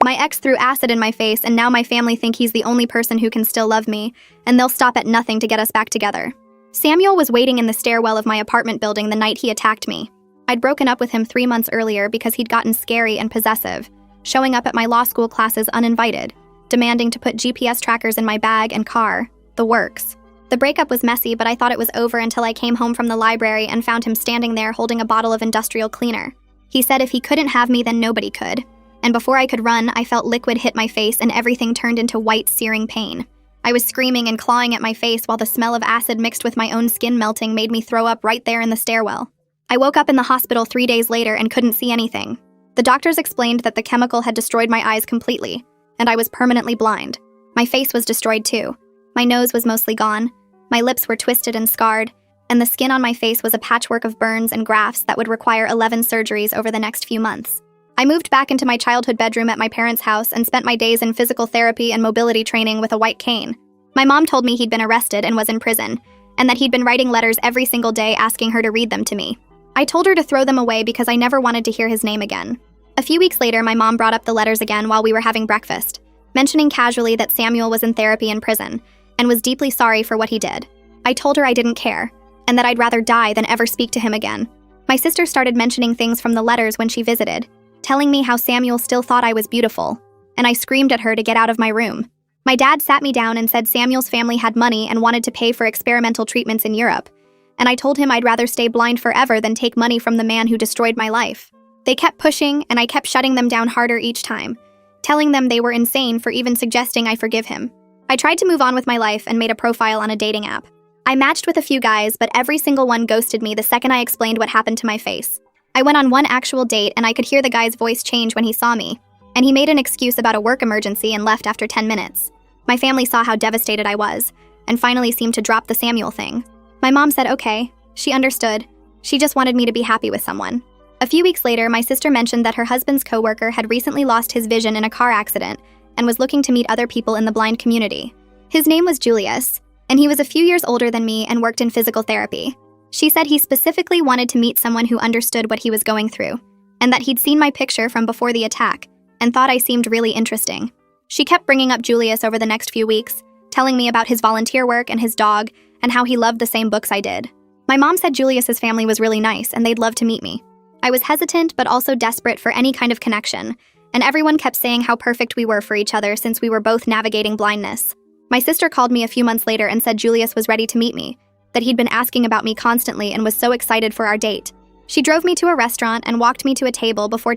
My ex threw acid in my face, and now my family think he's the only person who can still love me, and they'll stop at nothing to get us back together. Samuel was waiting in the stairwell of my apartment building the night he attacked me. I'd broken up with him 3 months earlier because he'd gotten scary and possessive, showing up at my law school classes uninvited, demanding to put GPS trackers in my bag and car, the works. The breakup was messy, but I thought it was over until I came home from the library and found him standing there holding a bottle of industrial cleaner. He said if he couldn't have me, then nobody could. And before I could run, I felt liquid hit my face and everything turned into white, searing pain. I was screaming and clawing at my face while the smell of acid mixed with my own skin melting made me throw up right there in the stairwell. I woke up in the hospital 3 days later and couldn't see anything. The doctors explained that the chemical had destroyed my eyes completely, and I was permanently blind. My face was destroyed too. My nose was mostly gone. My lips were twisted and scarred, and the skin on my face was a patchwork of burns and grafts that would require 11 surgeries over the next few months. I moved back into my childhood bedroom at my parents' house and spent my days in physical therapy and mobility training with a white cane. My mom told me he'd been arrested and was in prison, and that he'd been writing letters every single day asking her to read them to me. I told her to throw them away because I never wanted to hear his name again. A few weeks later, my mom brought up the letters again while we were having breakfast, mentioning casually that Samuel was in therapy in prison and was deeply sorry for what he did. I told her I didn't care, and that I'd rather die than ever speak to him again. My sister started mentioning things from the letters when she visited, telling me how Samuel still thought I was beautiful, and I screamed at her to get out of my room. My dad sat me down and said Samuel's family had money and wanted to pay for experimental treatments in Europe, and I told him I'd rather stay blind forever than take money from the man who destroyed my life. They kept pushing, and I kept shutting them down harder each time, telling them they were insane for even suggesting I forgive him. I tried to move on with my life and made a profile on a dating app. I matched with a few guys, but every single one ghosted me the second I explained what happened to my face. I went on one actual date, and I could hear the guy's voice change when he saw me, and he made an excuse about a work emergency and left after 10 minutes. My family saw how devastated I was, and finally seemed to drop the Samuel thing. My mom said okay. She understood. She just wanted me to be happy with someone. A few weeks later, my sister mentioned that her husband's coworker had recently lost his vision in a car accident and was looking to meet other people in the blind community. His name was Julius, and he was a few years older than me and worked in physical therapy. She said he specifically wanted to meet someone who understood what he was going through, and that he'd seen my picture from before the attack and thought I seemed really interesting. She kept bringing up Julius over the next few weeks, telling me about his volunteer work and his dog and how he loved the same books I did. My mom said Julius's family was really nice and they'd love to meet me. I was hesitant but also desperate for any kind of connection, and everyone kept saying how perfect we were for each other since we were both navigating blindness. My sister called me a few months later and said Julius was ready to meet me, that he'd been asking about me constantly and was so excited for our date. She drove me to a restaurant and walked me to a table before